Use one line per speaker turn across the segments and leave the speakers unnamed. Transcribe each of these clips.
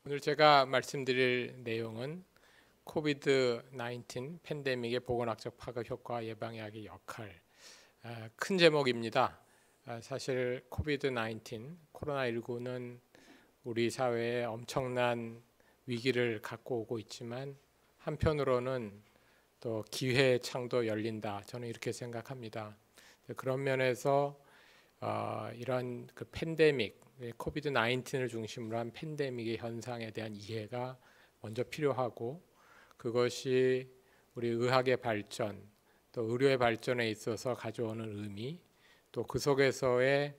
오늘 제가 말씀드릴 내용은 코비드-19 팬데믹의 보건학적 파급 효과 예방약의 역할, 큰 제목입니다. 사실 코비드-19, 코로나19는 우리 사회에 엄청난 위기를 갖고 오고 있지만 한편으로는 또 기회의 창도 열린다. 저는 이렇게 생각합니다. 그런 면에서 이런 그 팬데믹, 코비드-19을 중심으로 한 팬데믹의 현상에 대한 이해가 먼저 필요하고, 그것이 우리 의학의 발전, 또 의료의 발전에 있어서 가져오는 의미, 또 그 속에서의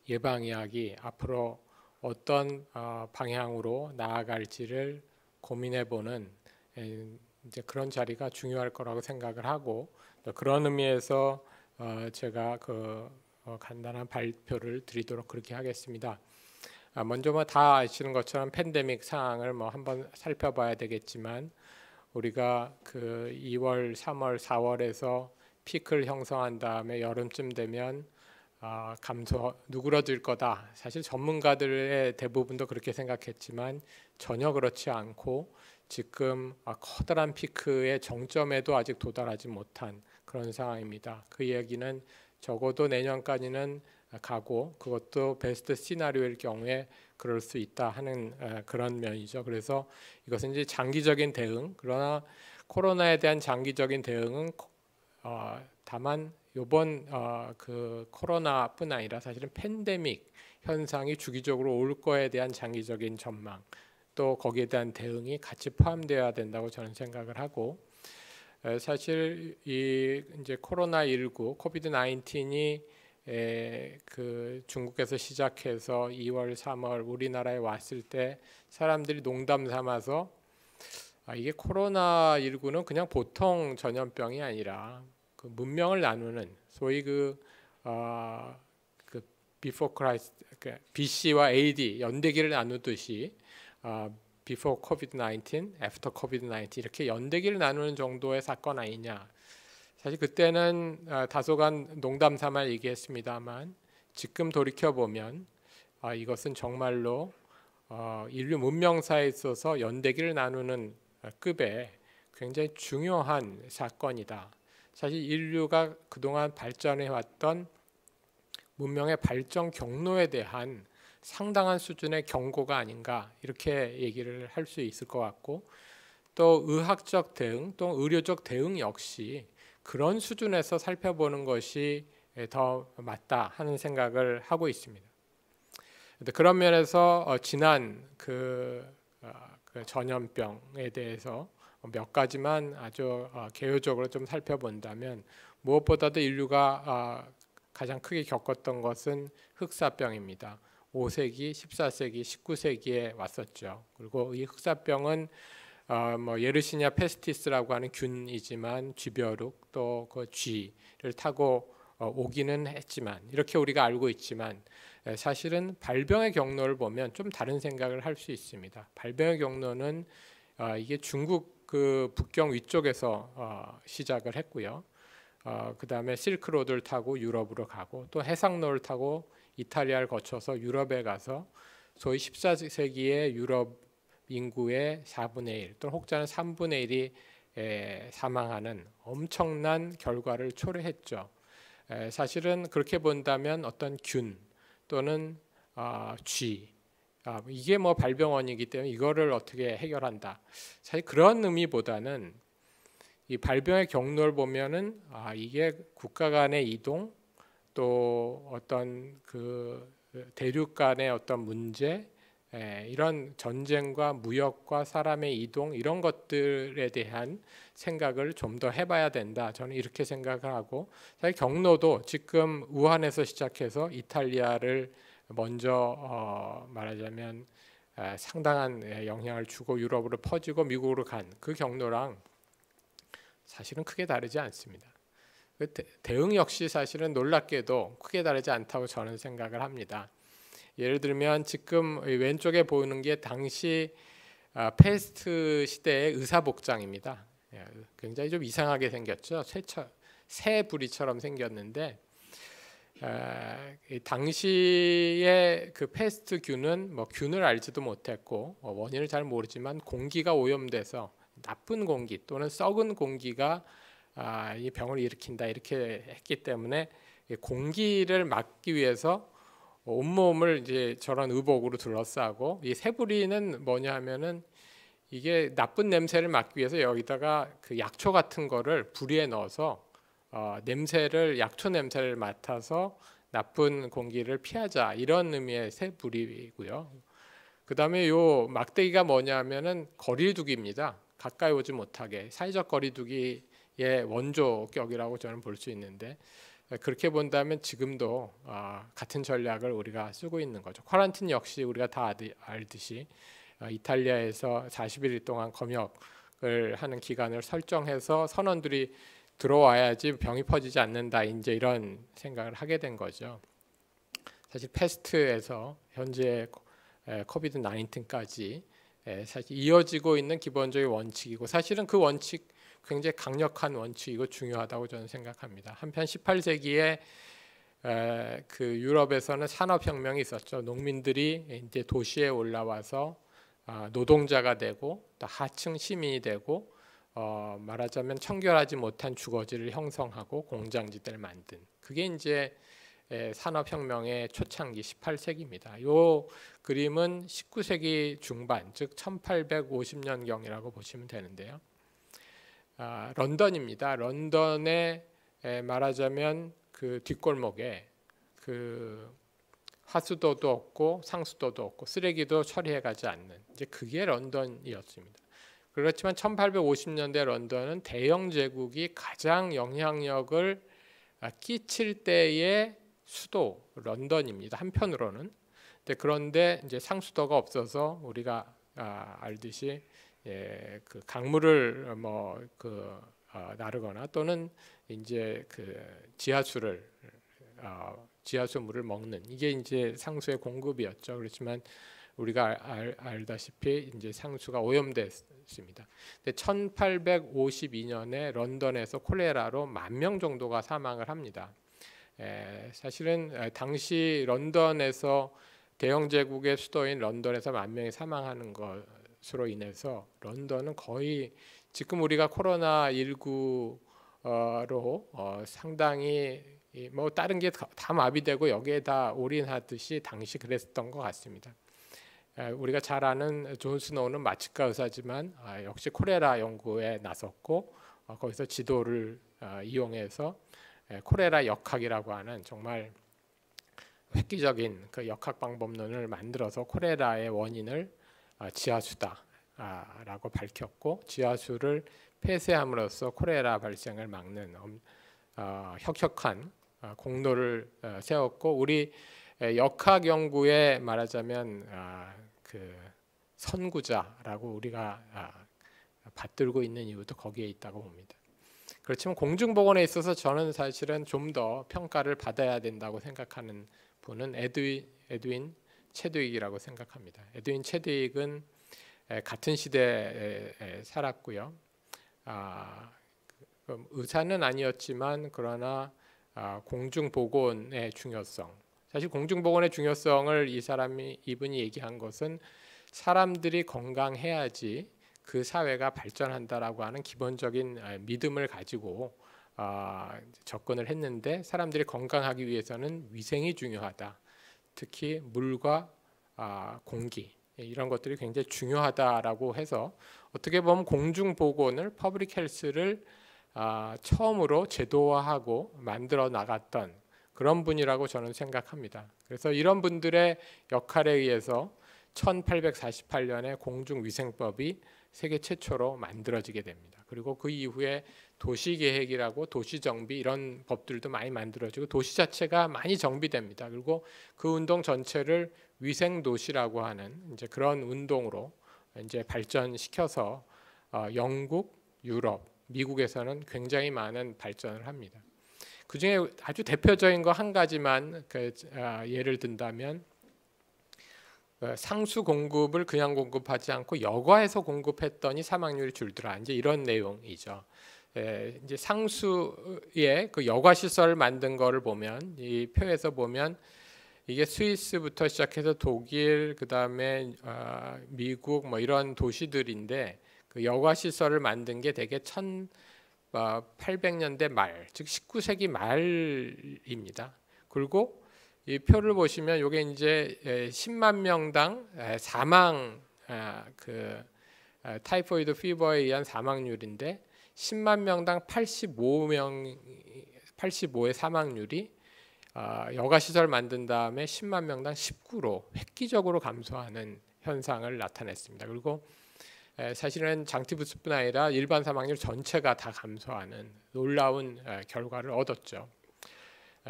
예방의학이 앞으로 어떤 방향으로 나아갈지를 고민해보는 이제 그런 자리가 중요할 거라고 생각을 하고, 또 그런 의미에서 제가 간단한 발표를 드리도록 그렇게 하겠습니다. 먼저 다 아시는 것처럼 팬데믹 상황을 한번 살펴봐야 되겠지만, 우리가 그 2월, 3월, 4월에서 피크를 형성한 다음에 여름쯤 되면 감소 누그러질 거다. 사실 전문가들의 대부분도 그렇게 생각했지만 전혀 그렇지 않고 지금 커다란 피크의 정점에도 아직 도달하지 못한 그런 상황입니다. 그 얘기는 적어도 내년까지는 가고, 그것도 베스트 시나리오일 경우에 그럴 수 있다 하는 그런 면이죠. 그래서 이것은 이제 장기적인 대응, 그러나 코로나에 대한 장기적인 대응은 다만 이번 그 코로나뿐 아니라 사실은 팬데믹 현상이 주기적으로 올 거에 대한 장기적인 전망, 또 거기에 대한 대응이 같이 포함되어야 된다고 저는 생각을 하고, 사실 이 이제 코로나19, 코비드-19이 그 중국에서 시작해서 2월, 3월 우리나라에 왔을 때 사람들이 농담 삼아서 이게 코로나19는 그냥 보통 전염병이 아니라 그 문명을 나누는 소위 그 before Christ, BC와 AD 연대기를 나누듯이 before COVID-19, after COVID-19 이렇게 연대기를 나누는 정도의 사건 아니냐. 사실 그때는 다소간 농담 삼아 얘기했습니다만, 지금 돌이켜 보면 이것은 정말로 인류 문명사에 있어서 연대기를 나누는 급의 굉장히 중요한 사건이다. 사실 인류가 그동안 발전해 왔던 문명의 발전 경로에 대한 상당한 수준의 경고가 아닌가, 이렇게 얘기를 할 수 있을 것 같고, 또 의학적 대응, 또 의료적 대응 역시 그런 수준에서 살펴보는 것이 더 맞다 하는 생각을 하고 있습니다. 그런 면에서 지난 그 전염병에 대해서 몇 가지만 아주 개요적으로 좀 살펴본다면, 무엇보다도 인류가 가장 크게 겪었던 것은 흑사병입니다. 5세기, 14세기, 19세기에 왔었죠. 그리고 이 흑사병은 예르시냐 페스티스라고 하는 균이지만 쥐벼룩, 또 그 쥐를 타고 오기는 했지만, 이렇게 우리가 알고 있지만 사실은 발병의 경로를 보면 좀 다른 생각을 할 수 있습니다. 발병의 경로는 이게 중국 그 북경 위쪽에서 시작을 했고요. 그 다음에 실크로드를 타고 유럽으로 가고, 또 해상로를 타고 이탈리아를 거쳐서 유럽에 가서 소위 14세기의 유럽 인구의 4분의 1 또는 혹자는 3분의 1이 사망하는 엄청난 결과를 초래했죠. 사실은 그렇게 본다면 어떤 균 또는 쥐, 이게 발병원이기 때문에 이거를 어떻게 해결한다, 사실 그런 의미보다는 이 발병의 경로를 보면은 이게 국가 간의 이동, 또 어떤 그 대륙 간의 어떤 문제, 이런 전쟁과 무역과 사람의 이동, 이런 것들에 대한 생각을 좀 더 해봐야 된다. 저는 이렇게 생각을 하고, 사실 경로도 지금 우한에서 시작해서 이탈리아를 먼저 말하자면 상당한 영향을 주고 유럽으로 퍼지고 미국으로 간 그 경로랑 사실은 크게 다르지 않습니다. 대응 역시 사실은 놀랍게도 크게 다르지 않다고 저는 생각을 합니다. 예를 들면 지금 왼쪽에 보이는 게 당시 패스트 시대의 의사복장입니다. 굉장히 좀 이상하게 생겼죠. 새 부리처럼 생겼는데 당시에 그 패스트균은 뭐 균을 알지도 못했고 원인을 잘 모르지만 공기가 오염돼서 나쁜 공기 또는 썩은 공기가 이 병을 일으킨다 이렇게 했기 때문에 공기를 막기 위해서 온몸을 이제 저런 의복으로 둘러싸고 이 새부리는 뭐냐 하면은 이게 나쁜 냄새를 막기 위해서 여기다가 그 약초 같은 거를 부리에 넣어서 냄새를 약초 냄새를 맡아서 나쁜 공기를 피하자 이런 의미의 새부리고요. 그다음에 요 막대기가 뭐냐면은 거리두기입니다. 가까이 오지 못하게 사회적 거리두기의 원조격이라고 저는 볼 수 있는데 그렇게 본다면 지금도 같은 전략을 우리가 쓰고 있는 거죠. 쿼런틴 역시 우리가 다 알듯이 이탈리아에서 41일 동안 검역을 하는 기간을 설정해서 선원들이 들어와야지 병이 퍼지지 않는다. 이제 이런 생각을 하게 된 거죠. 사실 패스트에서 현재 코비드 19까지 사실 이어지고 있는 기본적인 원칙이고 사실은 그 원칙 굉장히 강력한 원칙이고 중요하다고 저는 생각합니다. 한편 18세기에 그 유럽에서는 산업혁명이 있었죠. 농민들이 이제 도시에 올라와서 노동자가 되고 또 하층 시민이 되고 말하자면 청결하지 못한 주거지를 형성하고 공장지대를 만든 그게 이제 산업혁명의 초창기 18세기입니다. 이 그림은 19세기 중반 즉 1850년경이라고 보시면 되는데요. 런던입니다. 런던에 말하자면 그 뒷골목에 그 하수도도 없고 상수도도 없고 쓰레기도 처리해가지 않는 이제 그게 런던이었습니다. 그렇지만 1850년대 런던은 대영 제국이 가장 영향력을 끼칠 때의 수도 런던입니다. 한편으로는. 그런데 이제 상수도가 없어서 우리가 알듯이 그 강물을 나르거나 또는 이제 그 지하수물을 먹는 이게 이제 상수의 공급이었죠. 그렇지만 우리가 알다시피 이제 상수가 오염됐습니다. 1852년에 런던에서 콜레라로 10,000명 정도가 사망을 합니다. 사실은 당시 런던에서 대영 제국의 수도인 런던에서 10,000명이 사망하는 것으로 인해서 런던은 거의 지금 우리가 코로나19로 상당히 뭐 다른 게 다 마비되고 여기에 다 올인하듯이 당시 그랬던 것 같습니다. 우리가 잘 아는 존 스노우는 마취과 의사지만 역시 콜레라 연구에 나섰고 거기서 지도를 이용해서 콜레라 역학이라고 하는 정말 획기적인 그 역학 방법론을 만들어서 콜레라의 원인을 지하수다라고 밝혔고 지하수를 폐쇄함으로써 콜레라 발생을 막는 혁혁한 공로를 세웠고 우리 역학 연구에 말하자면 그 선구자라고 우리가 받들고 있는 이유도 거기에 있다고 봅니다. 그렇지만 공중보건에 있어서 저는 사실은 좀 더 평가를 받아야 된다고 생각하는 분은 에드윈 체드윅이라고 생각합니다. 에드윈 체드윅은 같은 시대에 살았고요. 의사는 아니었지만 그러나 공중보건의 중요성 사실 공중보건의 중요성을 이분이 얘기한 것은 사람들이 건강해야지 그 사회가 발전한다라고 하는 기본적인 믿음을 가지고 접근을 했는데 사람들이 건강하기 위해서는 위생이 중요하다. 특히 물과 공기 이런 것들이 굉장히 중요하다라고 해서 어떻게 보면 공중보건을 퍼블릭 헬스를 처음으로 제도화하고 만들어 나갔던 그런 분이라고 저는 생각합니다. 그래서 이런 분들의 역할에 의해서 1848년에 공중위생법이 세계 최초로 만들어지게 됩니다. 그리고 그 이후에 도시계획이라고 도시정비 이런 법들도 많이 만들어지고 도시 자체가 많이 정비됩니다. 그리고 그 운동 전체를 위생도시라고 하는 이제 그런 운동으로 이제 발전시켜서 영국, 유럽, 미국에서는 굉장히 많은 발전을 합니다. 그 중에 아주 대표적인 거 한 가지만 예를 든다면 상수 공급을 그냥 공급하지 않고 여과해서 공급했더니 사망률이 줄더라. 이제 이런 내용이죠. 이제 상수의 그 여가 시설을 만든 거를 보면 이 표에서 보면 이게 스위스부터 시작해서 독일, 그다음에 미국 뭐 이런 도시들인데 그 여가 시설을 만든 게 대개 1800년대 말, 즉 19세기 말입니다. 그리고 이 표를 보시면 이게 이제 10만 명당 사망 타이포이드 피버에 의한 사망률인데 10만 명당 85의 사망률이 여가 시설 만든 다음에 10만 명당 19로 획기적으로 감소하는 현상을 나타냈습니다. 그리고 사실은 장티푸스뿐 아니라 일반 사망률 전체가 다 감소하는 놀라운 결과를 얻었죠.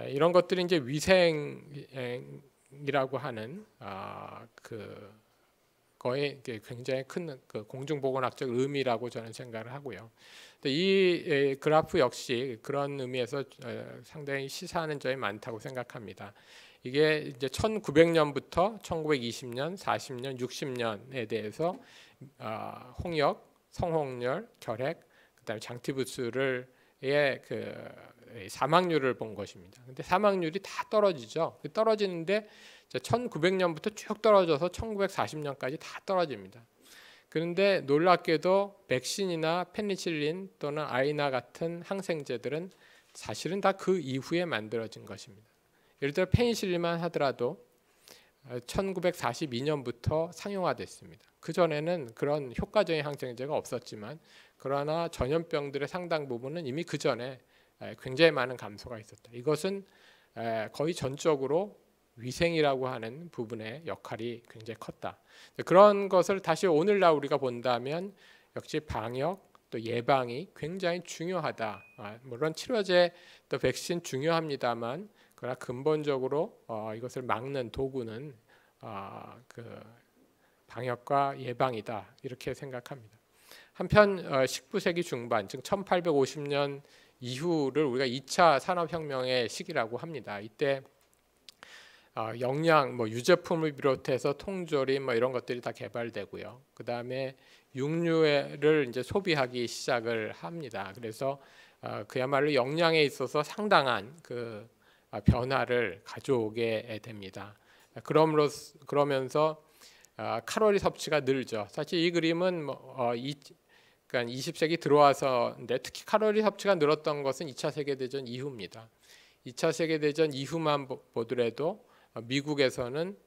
이런 것들이 이제 위생이라고 하는 거에 굉장히 큰 공중보건학적 의미라고 저는 생각을 하고요. 이 그래프 역시 그런 의미에서 상당히 시사하는 점이 많다고 생각합니다. 이게 이제 1900년부터 1920년, 40년, 60년에 대해서 홍역, 성홍열, 결핵, 그다음에 장티푸스의 사망률을 본 것입니다. 근데 사망률이 다 떨어지죠. 떨어지는데 1900년부터 쭉 떨어져서 1940년까지 다 떨어집니다. 그런데 놀랍게도 백신이나 페니실린 또는 아이나 같은 항생제들은 사실은 다 그 이후에 만들어진 것입니다. 예를 들어 페니실린만 하더라도 1942년부터 상용화됐습니다. 그전에는 그런 효과적인 항생제가 없었지만 그러나 전염병들의 상당 부분은 이미 그전에 굉장히 많은 감소가 있었다. 이것은 거의 전적으로 위생이라고 하는 부분의 역할이 굉장히 컸다. 그런 것을 다시 오늘날 우리가 본다면 역시 방역 또 예방이 굉장히 중요하다. 물론 치료제 또 백신 중요합니다만 그러나 근본적으로 이것을 막는 도구는 방역과 예방이다. 이렇게 생각합니다. 한편 19세기 중반 즉 1850년 이후를 우리가 2차 산업혁명의 시기라고 합니다. 이때 영양, 유제품을 비롯해서 통조림 이런 것들이 다 개발되고요. 그 다음에 육류를 이제 소비하기 시작을 합니다. 그래서 그야말로 영양에 있어서 상당한 그 변화를 가져오게 됩니다. 그러면서 칼로리 섭취가 늘죠. 사실 이 그림은 그러니까 20세기 들어와서인데 특히 칼로리 섭취가 늘었던 것은 2차 세계대전 이후입니다. 2차 세계대전 이후만 보더라도 미국에서는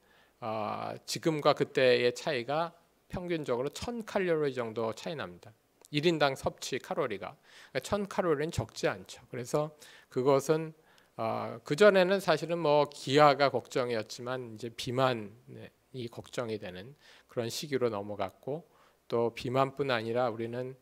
지금과 그때의 차이가 평균적으로 1000칼로리 정도 차이 납니다. 1인당 섭취 칼로리가 1000칼로리는 적지 않죠. 그래서 그것은 그전에는 사실은 기아가 걱정이었지만 이제 비만이 걱정이 되는 그런 시기로 넘어갔고 또 비만뿐 아니라 우리는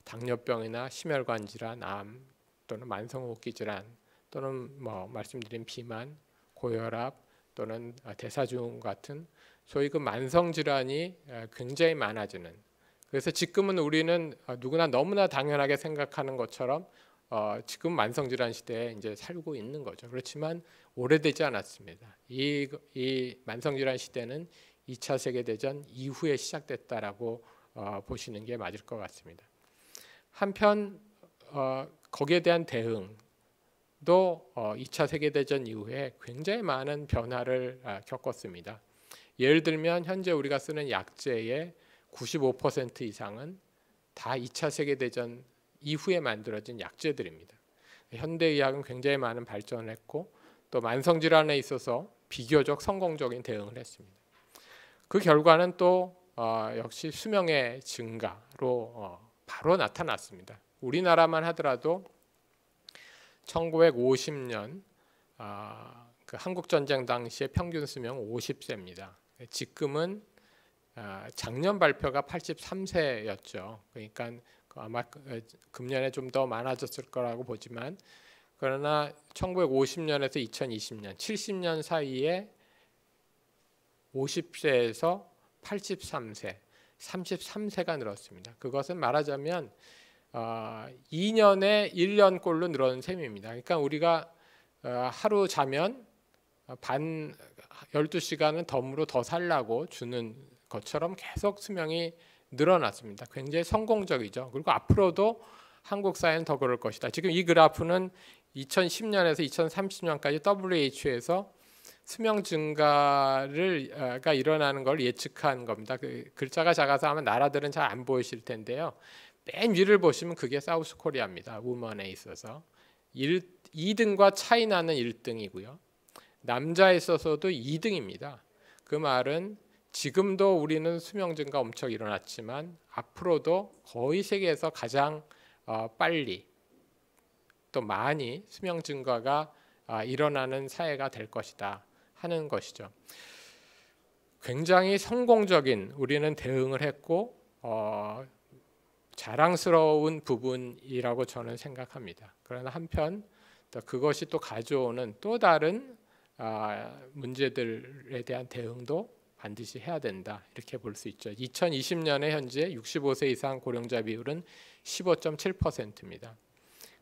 당뇨병이나 심혈관 질환, 암 또는 만성호흡기 질환 또는 말씀드린 비만, 고혈압 또는 대사증후군 같은 소위 그 만성 질환이 굉장히 많아지는. 그래서 지금은 우리는 누구나 너무나 당연하게 생각하는 것처럼 지금 만성 질환 시대에 이제 살고 있는 거죠. 그렇지만 오래되지 않았습니다. 이 만성 질환 시대는 2차 세계 대전 이후에 시작됐다라고 보시는 게 맞을 것 같습니다. 한편 거기에 대한 대응 도 2차 세계대전 이후에 굉장히 많은 변화를 겪었습니다. 예를 들면 현재 우리가 쓰는 약제의 95% 이상은 다 2차 세계대전 이후에 만들어진 약제들입니다. 현대의학은 굉장히 많은 발전을 했고 또 만성질환에 있어서 비교적 성공적인 대응을 했습니다. 그 결과는 또 역시 수명의 증가로 바로 나타났습니다. 우리나라만 하더라도 1950년 그 한국전쟁 당시의 평균 수명 50세입니다. 지금은 작년 발표가 83세였죠. 그러니까 아마 금년에 좀 더 많아졌을 거라고 보지만 그러나 1950년에서 2020년 70년 사이에 50세에서 83세, 33세가 늘었습니다. 그것은 말하자면 2년에 1년꼴로 늘어난 셈입니다. 그러니까 우리가 하루 자면 12시간은 덤으로 더 살라고 주는 것처럼 계속 수명이 늘어났습니다. 굉장히 성공적이죠. 그리고 앞으로도 한국 사회는 더 그럴 것이다. 지금 이 그래프는 2010년에서 2030년까지 WHO에서 수명 증가가 일어나는 걸 예측한 겁니다. 그 글자가 작아서 아마 나라들은 잘 안 보이실 텐데요. 맨 위를 보시면 그게 사우스 코리아입니다. 우먼에 있어서 2등과 차이 나는 1등이고요. 남자에 있어서도 2등입니다. 그 말은 지금도 우리는 수명 증가 엄청 일어났지만 앞으로도 거의 세계에서 가장 빨리 또 많이 수명 증가가 일어나는 사회가 될 것이다 하는 것이죠. 굉장히 성공적인 우리는 대응을 했고 자랑스러운 부분이라고 저는 생각합니다. 그러나 한편 그것이 또 가져오는 또 다른 문제들에 대한 대응도 반드시 해야 된다 이렇게 볼 수 있죠. 2020년에 현재 65세 이상 고령자 비율은 15.7%입니다.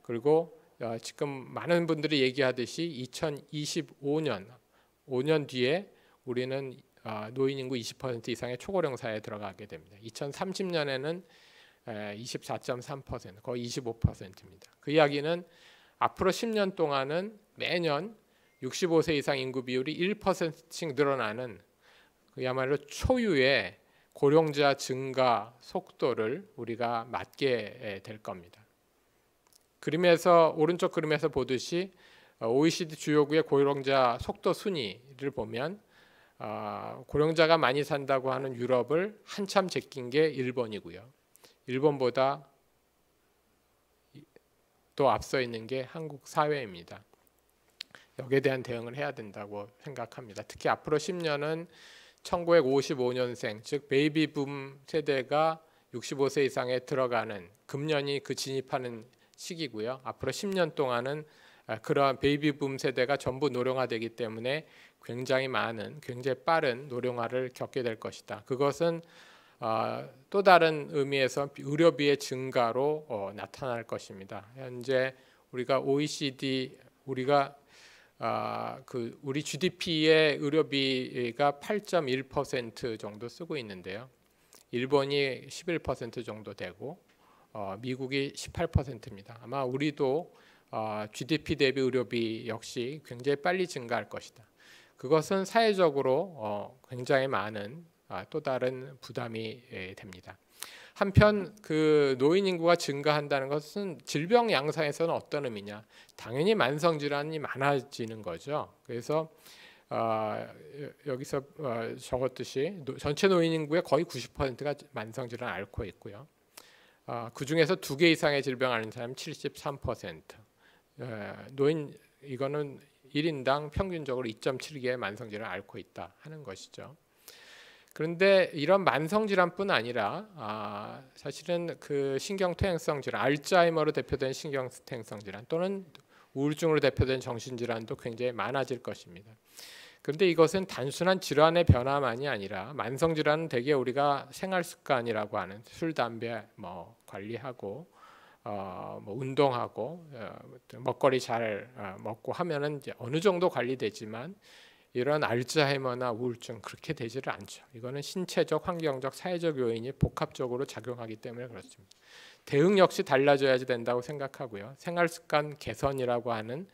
그리고 지금 많은 분들이 얘기하듯이 2025년 5년 뒤에 우리는 노인 인구 20% 이상의 초고령 사회에 들어가게 됩니다. 2030년에는 24.3% 거의 25%입니다. 그 이야기는 앞으로 10년 동안은 매년 65세 이상 인구 비율이 1%씩 늘어나는 그야말로 초유의 고령자 증가 속도를 우리가 맞게 될 겁니다. 그림에서 오른쪽 그림에서 보듯이 OECD 주요국의 고령자 속도 순위를 보면 고령자가 많이 산다고 하는 유럽을 한참 제낀 게 일본이고요. 일본보다 또 앞서 있는 게 한국 사회입니다. 여기에 대한 대응을 해야 된다고 생각합니다. 특히 앞으로 10년은 1955년생 즉 베이비붐 세대가 65세 이상에 들어가는 금년이 그 진입하는 시기고요. 앞으로 10년 동안은 그러한 베이비붐 세대가 전부 노령화되기 때문에 굉장히 많은 굉장히 빠른 노령화를 겪게 될 것이다. 그것은 또 다른 의미에서 의료비의 증가로 나타날 것입니다. 현재 우리가 OECD 우리 GDP의 의료비가 8.1% 정도 쓰고 있는데요. 일본이 11% 정도 되고 미국이 18%입니다. 아마 우리도 GDP 대비 의료비 역시 굉장히 빨리 증가할 것이다. 그것은 사회적으로 굉장히 많은 또 다른 부담이 됩니다. 한편 그 노인 인구가 증가한다는 것은 질병 양상에서는 어떤 의미냐? 당연히 만성 질환이 많아지는 거죠. 그래서 여기서 적었듯이 전체 노인 인구의 거의 90%가 만성 질환을 앓고 있고요. 그 중에서 2개 이상의 질병을 앓는 사람은 73%. 노인 이거는 1인당 평균적으로 2.7개의 만성 질환을 앓고 있다 하는 것이죠. 그런데 이런 만성 질환뿐 아니라 사실은 그 신경퇴행성 질환, 알츠하이머로 대표된 신경퇴행성 질환 또는 우울증으로 대표된 정신질환도 굉장히 많아질 것입니다. 그런데 이것은 단순한 질환의 변화만이 아니라 만성 질환은 대개 우리가 생활 습관이라고 하는 술, 담배 관리하고 운동하고 먹거리 잘 먹고 하면은 이제 어느 정도 관리되지만 이런 알츠하이머나 우울증 그렇게 되지를 않죠. 이거는 신체적, 환경적, 사회적 요인이 복합적으로 작용하기 때문에 그렇습니다. 대응 역시 달라져야지 된다고 생각하고요. 생활습관 개선이라고 하는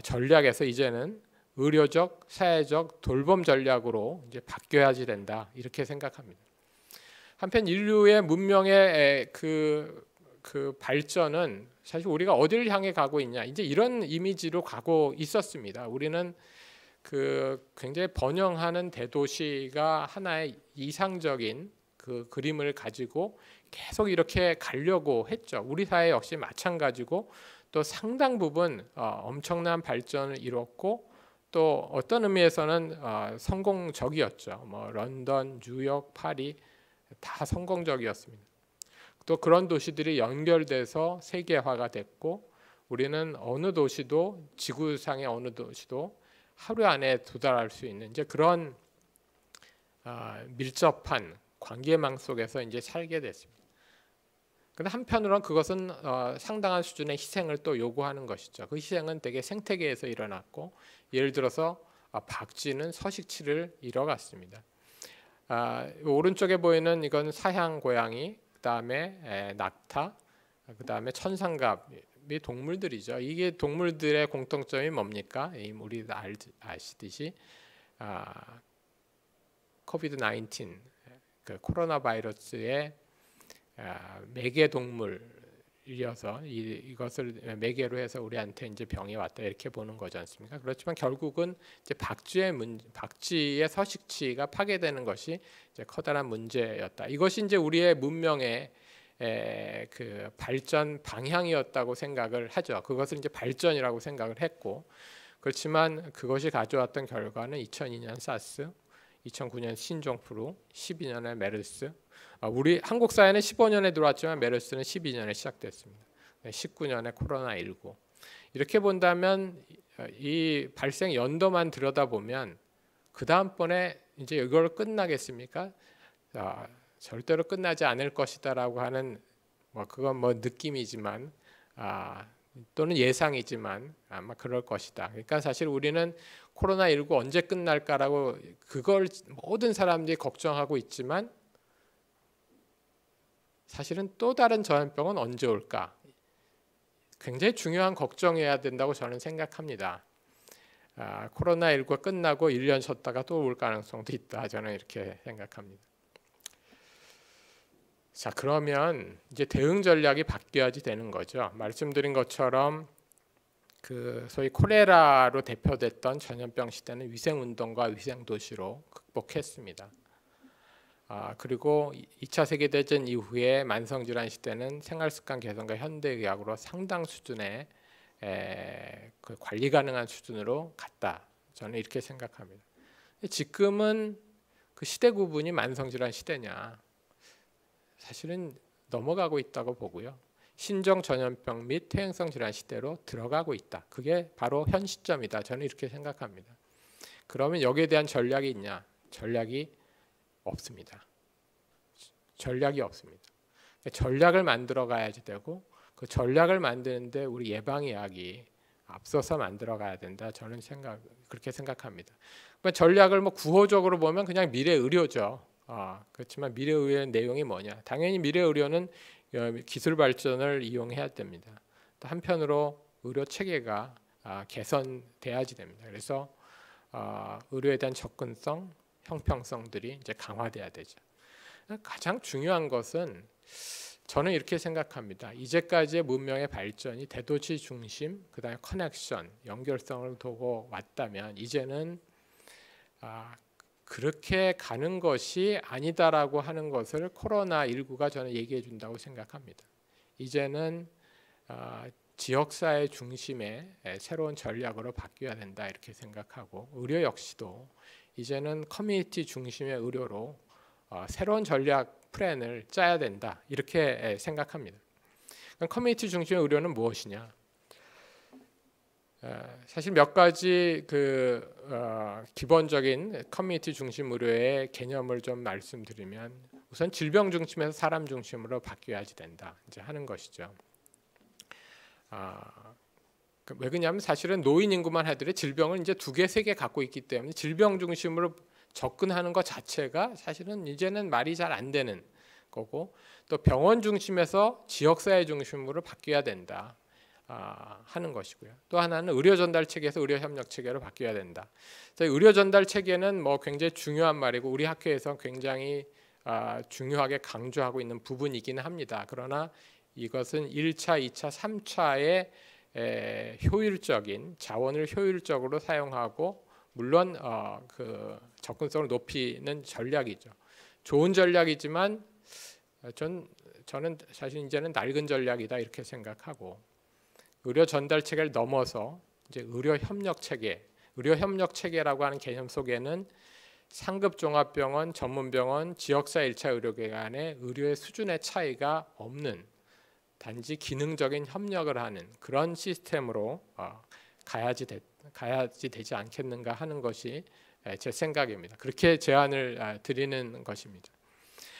전략에서 이제는 의료적, 사회적 돌봄 전략으로 이제 바뀌어야지 된다 이렇게 생각합니다. 한편 인류의 문명의 그 발전은 사실 우리가 어디를 향해 가고 있냐 이제 이런 이미지로 가고 있었습니다. 우리는 굉장히 번영하는 대도시가 하나의 이상적인 그 그림을 가지고 계속 이렇게 가려고 했죠. 우리 사회 역시 마찬가지고 또 상당 부분 엄청난 발전을 이뤘고 또 어떤 의미에서는 성공적이었죠. 런던, 뉴욕, 파리 다 성공적이었습니다. 또 그런 도시들이 연결돼서 세계화가 됐고 우리는 어느 도시도 지구상의 어느 도시도 하루 안에 도달할 수 있는 이제 그런 밀접한 관계망 속에서 이제 살게 됐습니다. 그런데 한편으로는 그것은 상당한 수준의 희생을 또 요구하는 것이죠. 그 희생은 되게 생태계에서 일어났고 예를 들어서 박쥐는 서식지를 잃어갔습니다. 오른쪽에 보이는 이건 사향 고양이, 그다음에 낙타, 그다음에 천상갑이 동물들이죠. 이게 동물들의 공통점이 뭡니까? 우리 아시듯이 코비드 19 그 코로나 바이러스의 매개 동물이어서 이것을 매개로 해서 우리한테 이제 병이 왔다 이렇게 보는 거지 않습니까? 그렇지만 결국은 이제 박쥐의 서식지가 파괴되는 것이 이제 커다란 문제였다. 이것이 이제 우리의 문명의 그 발전 방향이었다고 생각을 하죠. 그것을 이제 발전이라고 생각을 했고, 그렇지만 그것이 가져왔던 결과는 2002년 사스, 2009년 신종플루, 12년에 메르스. 우리 한국 사회는 15년에 들어왔지만 메르스는 12년에 시작됐습니다. 19년에 코로나19. 이렇게 본다면 이 발생 연도만 들여다보면 그 다음번에 이제 이걸 끝나겠습니까? 절대로 끝나지 않을 것이다라고 하는 그건 느낌이지만 또는 예상이지만 아마 그럴 것이다. 그러니까 사실 우리는 코로나19 언제 끝날까라고 그걸 모든 사람들이 걱정하고 있지만 사실은 또 다른 전염병은 언제 올까? 굉장히 중요한 걱정해야 된다고 저는 생각합니다. 코로나19가 끝나고 1년 쉬었다가 또 올 가능성도 있다. 저는 이렇게 생각합니다. 자, 그러면 이제 대응 전략이 바뀌어야지 되는 거죠. 말씀드린 것처럼 그 소위 콜레라로 대표됐던 전염병 시대는 위생운동과 위생도시로 극복했습니다. 그리고 2차 세계대전 이후에 만성질환 시대는 생활습관 개선과 현대의학으로 상당 수준의 그 관리 가능한 수준으로 갔다. 저는 이렇게 생각합니다. 지금은 그 시대 구분이 만성질환 시대냐? 사실은 넘어가고 있다고 보고요. 신종 전염병 및 퇴행성 질환 시대로 들어가고 있다. 그게 바로 현 시점이다. 저는 이렇게 생각합니다. 그러면 여기에 대한 전략이 있냐? 전략이 없습니다. 전략이 없습니다. 전략을 만들어 가야지 되고 그 전략을 만드는데 우리 예방의학이 앞서서 만들어 가야 된다. 저는 그렇게 생각합니다. 그러니까 전략을 구호적으로 보면 그냥 미래의료죠. 그렇지만 미래의료의 내용이 뭐냐? 당연히 미래의료는 기술 발전을 이용해야 됩니다. 또 한편으로 의료 체계가 개선돼야지 됩니다. 그래서 의료에 대한 접근성, 형평성들이 이제 강화돼야 되죠. 가장 중요한 것은 저는 이렇게 생각합니다. 이제까지의 문명의 발전이 대도시 중심, 그다음에 커넥션, 연결성을 두고 왔다면 이제는 그렇게 가는 것이 아니다라고 하는 것을 코로나19가 저는 얘기해 준다고 생각합니다. 이제는 지역사회 중심의 새로운 전략으로 바뀌어야 된다 이렇게 생각하고 의료 역시도 이제는 커뮤니티 중심의 의료로 새로운 전략 플랜을 짜야 된다 이렇게 생각합니다. 커뮤니티 중심의 의료는 무엇이냐? 사실 몇 가지 기본적인 커뮤니티 중심 의료의 개념을 좀 말씀드리면 우선 질병 중심에서 사람 중심으로 바뀌어야지 된다 이제 하는 것이죠. 왜 그러냐면 사실은 노인 인구만 하더라도 질병을 이제 2개, 3개 갖고 있기 때문에 질병 중심으로 접근하는 것 자체가 사실은 이제는 말이 잘 안 되는 거고 또 병원 중심에서 지역사회 중심으로 바뀌어야 된다. 하는 것이고요. 또 하나는 의료 전달 체계에서 의료 협력 체계로 바뀌어야 된다. 의료 전달 체계는 굉장히 중요한 말이고 우리 학회에서 굉장히 중요하게 강조하고 있는 부분이긴 합니다. 그러나 이것은 1차, 2차, 3차의 효율적인 자원을 효율적으로 사용하고 물론 그 접근성을 높이는 전략이죠. 좋은 전략이지만 저는 사실 이제는 낡은 전략이다 이렇게 생각하고 의료 전달 체계를 넘어서 이제 의료 협력 체계라고 하는 개념 속에는 상급 종합병원, 전문병원, 지역사 1차 의료기관의 의료의 수준의 차이가 없는 단지 기능적인 협력을 하는 그런 시스템으로 가야지 되지 않겠는가 하는 것이 제 생각입니다. 그렇게 제안을 드리는 것입니다.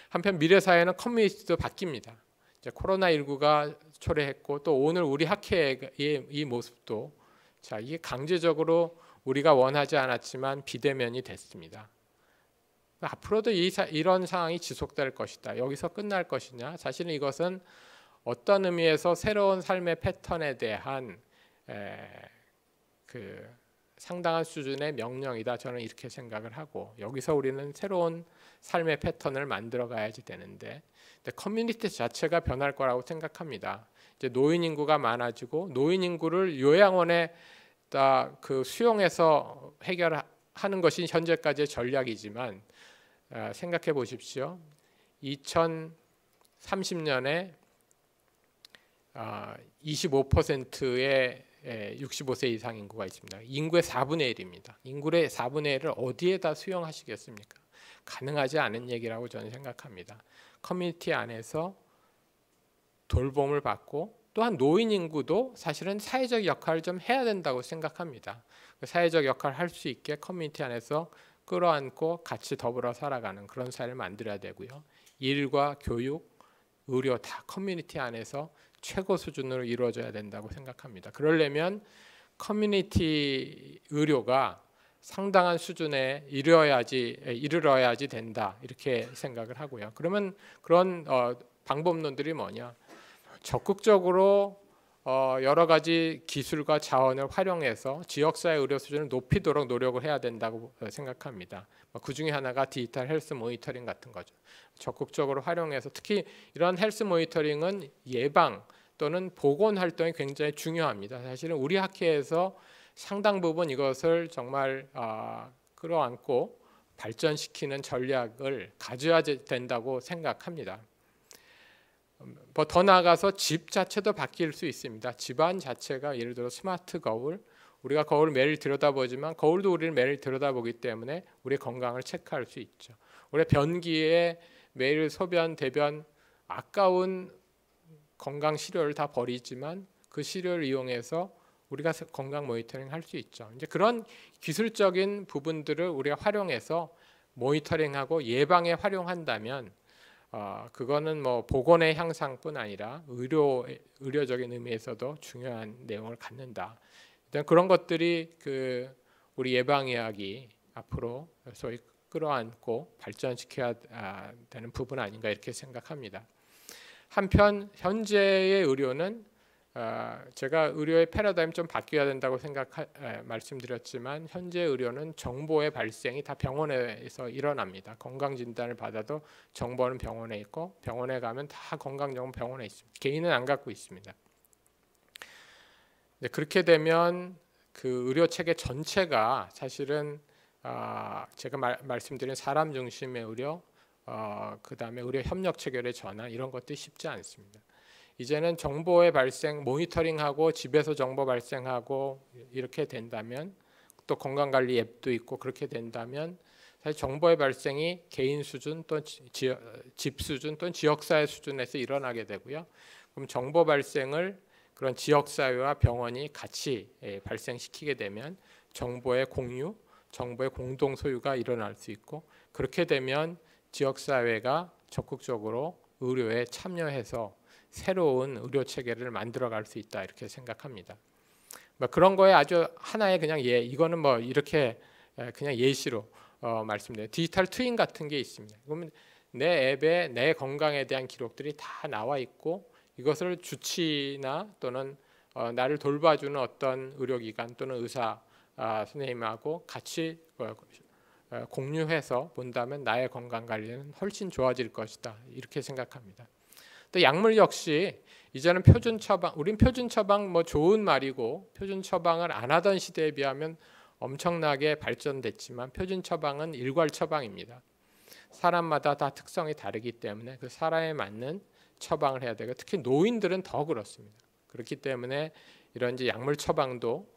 한편 미래 사회는 커뮤니티도 바뀝니다. 이제 코로나19가 초래했고 또 오늘 우리 학회의 이 모습도 이게 강제적으로 우리가 원하지 않았지만 비대면이 됐습니다. 앞으로도 이런 상황이 지속될 것이다. 여기서 끝날 것이냐? 사실은 이것은 어떤 의미에서 새로운 삶의 패턴에 대한 그 상당한 수준의 명령이다. 저는 이렇게 생각을 하고, 여기서 우리는 새로운 삶의 패턴을 만들어 가야지 되는데, 커뮤니티 자체가 변할 거라고 생각합니다. 이제 노인 인구가 많아지고 노인 인구를 요양원에 다 그 수용해서 해결하는 것이 현재까지의 전략이지만, 생각해 보십시오. 2030년에 25%의 65세 이상 인구가 있습니다. 인구의 4분의 1입니다. 인구의 4분의 1을 어디에다 수용하시겠습니까? 가능하지 않은 얘기라고 저는 생각합니다. 커뮤니티 안에서 돌봄을 받고, 또한 노인 인구도 사실은 사회적 역할을 좀 해야 된다고 생각합니다. 사회적 역할을 할 수 있게 커뮤니티 안에서 끌어안고 같이 더불어 살아가는 그런 사회를 만들어야 되고요. 일과 교육, 의료 다 커뮤니티 안에서 최고 수준으로 이루어져야 된다고 생각합니다. 그러려면 커뮤니티 의료가 상당한 수준에 이르러야지 된다, 이렇게 생각을 하고요. 그러면 그런 방법론들이 뭐냐? 적극적으로 여러 가지 기술과 자원을 활용해서 지역사회 의료 수준을 높이도록 노력을 해야 된다고 생각합니다. 그 중에 하나가 디지털 헬스 모니터링 같은 거죠. 적극적으로 활용해서, 특히 이런 헬스 모니터링은 예방 또는 보건 활동이 굉장히 중요합니다. 사실은 우리 학회에서 상당 부분 이것을 정말 끌어안고 발전시키는 전략을 가져야 된다고 생각합니다. 더 나아가서 집 자체도 바뀔 수 있습니다. 집안 자체가 예를 들어 스마트 거울, 우리가 거울을 매일 들여다보지만 거울도 우리를 매일 들여다보기 때문에 우리의 건강을 체크할 수 있죠. 우리 변기에 매일 소변, 대변, 아까운 건강 시료를 다 버리지만 그 시료를 이용해서 우리가 건강 모니터링 할 수 있죠. 이제 그런 기술적인 부분들을 우리가 활용해서 모니터링하고 예방에 활용한다면, 그거는 뭐 보건의 향상뿐 아니라 의료적인 의미에서도 중요한 내용을 갖는다. 일단 그런 것들이 우리 예방 의학이 앞으로 소위 끌어안고 발전시켜야 되는 부분 아닌가, 이렇게 생각합니다. 한편 현재의 의료는, 제가 의료의 패러다임 좀 바뀌어야 된다고 말씀드렸지만, 현재 의료는 정보의 발생이 다 병원에서 일어납니다. 건강 진단을 받아도 정보는 병원에 있고, 병원에 가면 다 건강 정보 병원에 있습니다. 개인은 안 갖고 있습니다. 그렇게 되면 그 의료 체계 전체가 사실은 제가 말씀드린 사람 중심의 의료, 그다음에 의료 협력 체계의 전환, 이런 것들이 쉽지 않습니다. 이제는 정보의 발생, 모니터링하고 집에서 정보 발생하고 이렇게 된다면, 또 건강관리 앱도 있고 그렇게 된다면, 사실 정보의 발생이 개인 수준 또 집 수준 또는 지역사회 수준에서 일어나게 되고요. 그럼 정보 발생을 그런 지역사회와 병원이 같이 발생시키게 되면 정보의 공유, 정보의 공동 소유가 일어날 수 있고, 그렇게 되면 지역사회가 적극적으로 의료에 참여해서 새로운 의료 체계를 만들어갈 수 있다, 이렇게 생각합니다. 그런 거에 아주 하나의 그냥 이거는 뭐 이렇게 그냥 예시로 말씀드려요. 디지털 트윈 같은 게 있습니다. 그러면 내 앱에 내 건강에 대한 기록들이 다 나와 있고, 이것을 주치나 또는 나를 돌봐주는 어떤 의료기관 또는 의사 선생님하고 같이 공유해서 본다면 나의 건강 관리는 훨씬 좋아질 것이다, 이렇게 생각합니다. 또 약물 역시 이제는 표준 처방, 우린 표준 처방 뭐 좋은 말이고, 표준 처방을 안 하던 시대에 비하면 엄청나게 발전됐지만, 표준 처방은 일괄 처방입니다. 사람마다 다 특성이 다르기 때문에 그 사람에 맞는 처방을 해야 되고, 특히 노인들은 더 그렇습니다. 그렇기 때문에 이런 이제 약물 처방도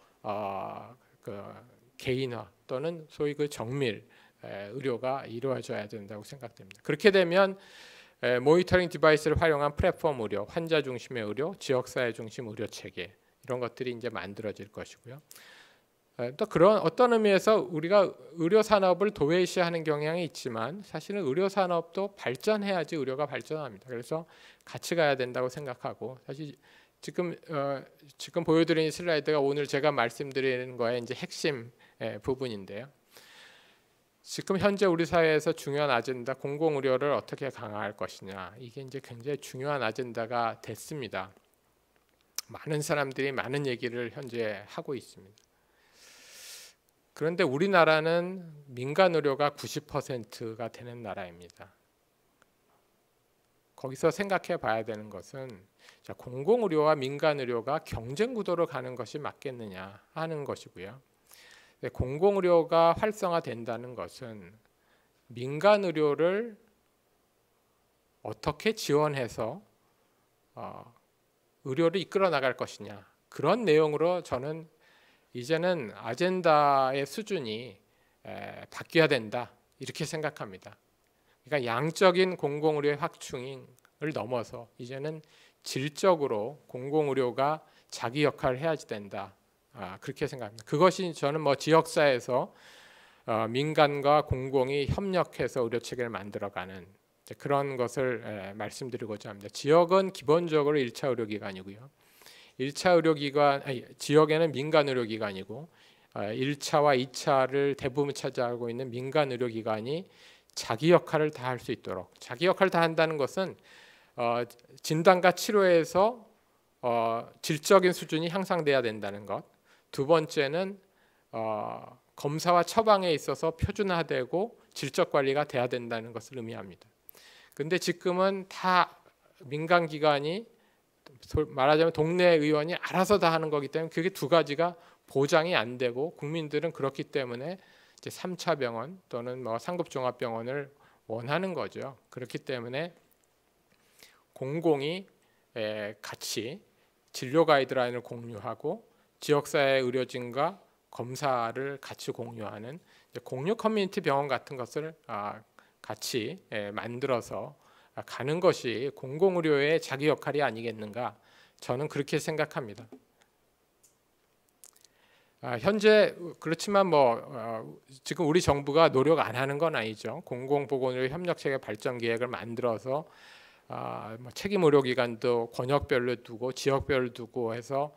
개인화 또는 소위 정밀 의료가 이루어져야 된다고 생각됩니다. 그렇게 되면 모니터링 디바이스를 활용한 플랫폼 의료, 환자 중심의 의료, 지역사회 중심 의료 체계, 이런 것들이 이제 만들어질 것이고요. 또 그런 어떤 의미에서 우리가 의료 산업을 도외시하는 경향이 있지만, 사실은 의료 산업도 발전해야지 의료가 발전합니다. 그래서 같이 가야 된다고 생각하고, 사실 지금 보여드린 슬라이드가 오늘 제가 말씀드리는 거의 이제 핵심 부분인데요. 지금 현재 우리 사회에서 중요한 아젠다 공공의료를 어떻게 강화할 것이냐, 이게 이제 굉장히 중요한 아젠다가 됐습니다. 많은 사람들이 많은 얘기를 현재 하고 있습니다. 그런데 우리나라는 민간 의료가 90%가 되는 나라입니다. 거기서 생각해 봐야 되는 것은 공공의료와 민간의료가 경쟁 구도로 가는 것이 맞겠느냐 하는 것이고요. 공공의료가 활성화된다는 것은 민간의료를 어떻게 지원해서 의료를 이끌어 나갈 것이냐, 그런 내용으로 저는 이제는 아젠다의 수준이 바뀌어야 된다, 이렇게 생각합니다. 그러니까 양적인 공공의료의 확충을 넘어서 이제는 질적으로 공공의료가 자기 역할을 해야지 된다, 그렇게 생각합니다. 그것이 저는 지역사회에서 민간과 공공이 협력해서 의료 체계를 만들어가는 그런 것을 말씀드리고자 합니다. 지역은 기본적으로 1차 의료기관이고요. 1차 의료기관, 지역에는 민간 의료기관이고 1차와 2차를 대부분 차지하고 있는 민간 의료기관이 자기 역할을 다 할 수 있도록, 자기 역할을 다 한다는 것은 진단과 치료에서 질적인 수준이 향상돼야 된다는 것, 두 번째는 검사와 처방에 있어서 표준화되고 질적 관리가 돼야 된다는 것을 의미합니다. 그런데 지금은 다 민간기관이, 말하자면 동네 의원이 알아서 다 하는 거기 때문에 그게 두 가지가 보장이 안 되고, 국민들은 그렇기 때문에 이제 3차 병원 또는 상급종합병원을 원하는 거죠. 그렇기 때문에 공공이 같이 진료 가이드라인을 공유하고 지역사회 의료진과 검사를 같이 공유하는 공유 커뮤니티 병원 같은 것을 같이 만들어서 가는 것이 공공의료의 자기 역할이 아니겠는가, 저는 그렇게 생각합니다. 현재 그렇지만 지금 우리 정부가 노력 안 하는 건 아니죠. 공공보건의료 협력체계 발전 계획을 만들어서 책임 의료기관도 권역별로 두고 지역별로 두고 해서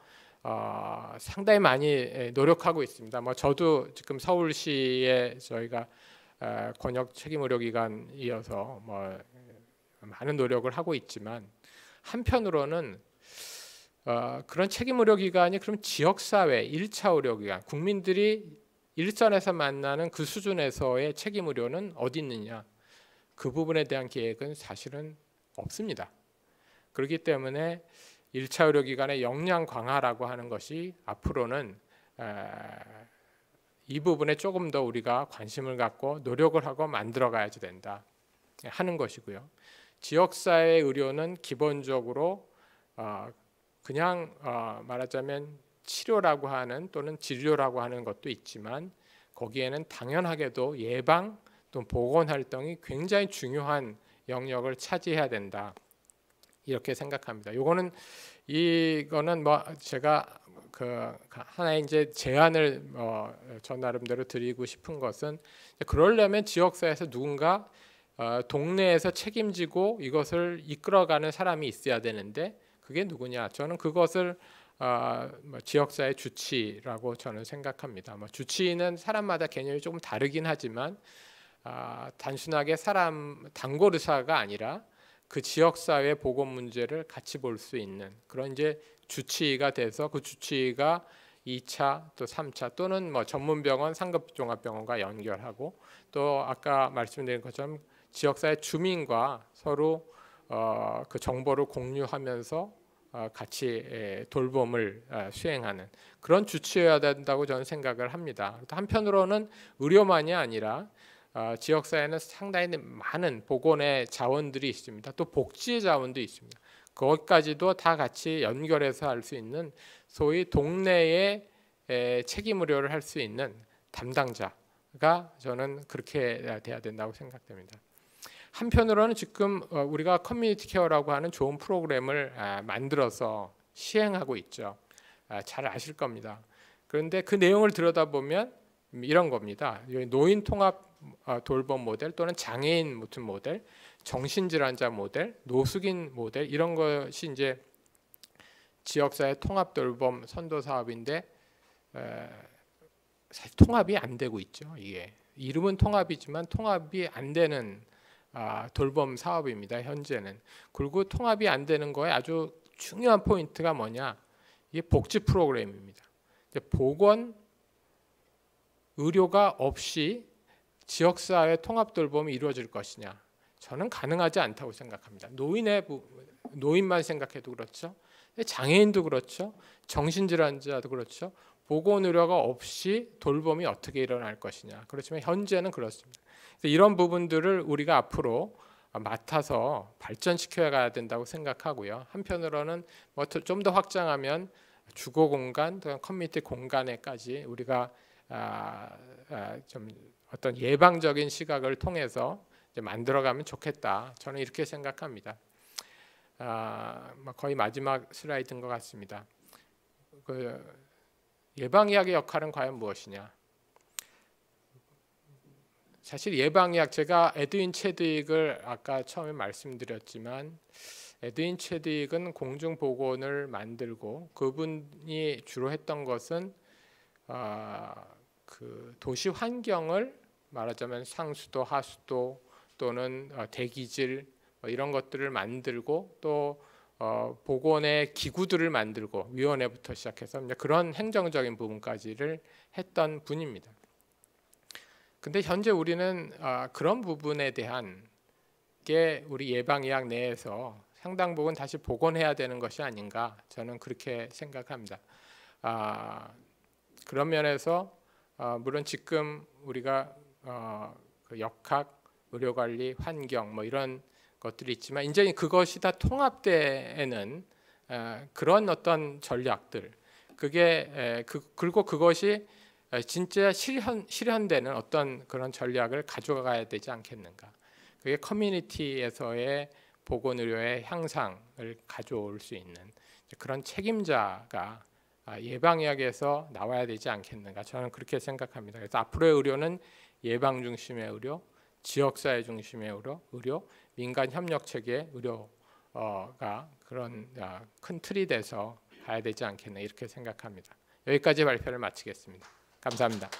상당히 많이 노력하고 있습니다. 저도 지금 서울시에 저희가 권역 책임 의료기관이어서 많은 노력을 하고 있지만, 한편으로는 그런 책임 의료기관이 그럼 지역사회 1차 의료기관, 국민들이 일선에서 만나는 그 수준에서의 책임 의료는 어디 있느냐, 그 부분에 대한 계획은 사실은 없습니다. 그렇기 때문에 1차 의료기관의 역량 강화라고 하는 것이 앞으로는 이 부분에 조금 더 우리가 관심을 갖고 노력을 하고 만들어 가야지 된다 하는 것이고요. 지역사회 의료는 기본적으로 그냥 말하자면 치료라고 하는 또는 진료라고 하는 것도 있지만, 거기에는 당연하게도 예방 또는 보건 활동이 굉장히 중요한 영역을 차지해야 된다, 이렇게 생각합니다. 이거는 제가 하나의 이제 제안을 저 나름대로 드리고 싶은 것은, 그러려면 지역사회에서 누군가 동네에서 책임지고 이것을 이끌어가는 사람이 있어야 되는데, 그게 누구냐? 저는 그것을 지역사회 주치라고 저는 생각합니다. 주치는 사람마다 개념이 조금 다르긴 하지만 단순하게 단골 의사가 아니라 그 지역사회 보건 문제를 같이 볼 수 있는 그런 이제 주치의가 돼서, 그 주치의가 2차 또 3차 또는 전문병원 상급종합병원과 연결하고, 또 아까 말씀드린 것처럼 지역사회 주민과 서로 그 정보를 공유하면서 같이 돌봄을 수행하는 그런 주치여야 된다고 저는 생각을 합니다. 한편으로는 의료만이 아니라 지역사회는 상당히 많은 보건의 자원들이 있습니다. 또 복지의 자원도 있습니다. 거기까지도 다 같이 연결해서 할 수 있는 소위 동네의 책임 의료를 할 수 있는 담당자가 저는 그렇게 돼야 된다고 생각됩니다. 한편으로는 지금 우리가 커뮤니티 케어라고 하는 좋은 프로그램을 만들어서 시행하고 있죠. 잘 아실 겁니다. 그런데 그 내용을 들여다보면 이런 겁니다. 노인 통합 돌봄 모델 또는 장애인 모델, 정신질환자 모델, 노숙인 모델, 이런 것이 이제 지역사회 통합 돌봄 선도 사업인데 사실 통합이 안 되고 있죠. 이게 이름은 통합이지만 통합이 안 되는 돌봄 사업입니다. 현재는. 그리고 통합이 안 되는 거에 아주 중요한 포인트가 뭐냐? 이게 복지 프로그램입니다. 보건 의료가 없이 지역사회 통합 돌봄이 이루어질 것이냐? 저는 가능하지 않다고 생각합니다. 노인만 생각해도 그렇죠. 장애인도 그렇죠. 정신질환자도 그렇죠. 보건의료가 없이 돌봄이 어떻게 일어날 것이냐. 그렇지만 현재는 그렇습니다. 이런 부분들을 우리가 앞으로 맡아서 발전시켜 가야 된다고 생각하고요. 한편으로는 뭐 좀 더 확장하면 주거 공간, 또는 커뮤니티 공간에까지 우리가 좀 어떤 예방적인 시각을 통해서 만들어가면 좋겠다. 저는 이렇게 생각합니다. 거의 마지막 슬라이드인 것 같습니다. 예방의학의 역할은 과연 무엇이냐? 사실 예방의학, 제가 에드윈 체드윅을 아까 처음에 말씀드렸지만 에드윈 체드윅은 공중보건을 만들고 그분이 주로 했던 것은 그 도시 환경을 말하자면 상수도, 하수도 또는 대기질 이런 것들을 만들고 또 보건의 기구들을 만들고 위원회부터 시작해서 그런 행정적인 부분까지를 했던 분입니다. 근데 현재 우리는 그런 부분에 대한 게 우리 예방의학 내에서 상당 부분 다시 복원해야 되는 것이 아닌가, 저는 그렇게 생각합니다. 그런 면에서 물론 지금 우리가 그 역학, 의료관리, 환경 뭐 이런 것들이 있지만 이제 그것이 다 통합되는 그런 어떤 전략들, 그리고 그것이 진짜 실현되는 어떤 그런 전략을 가져가야 되지 않겠는가. 그게 커뮤니티에서의 보건의료의 향상을 가져올 수 있는 그런 책임자가 예방의학에서 나와야 되지 않겠는가. 저는 그렇게 생각합니다. 그래서 앞으로의 의료는 예방 중심의 의료, 지역사회 중심의 의료, 민간 협력체계 의료가 그런 큰 틀이 돼서 가야 되지 않겠나 이렇게 생각합니다. 여기까지 발표를 마치겠습니다. 감사합니다.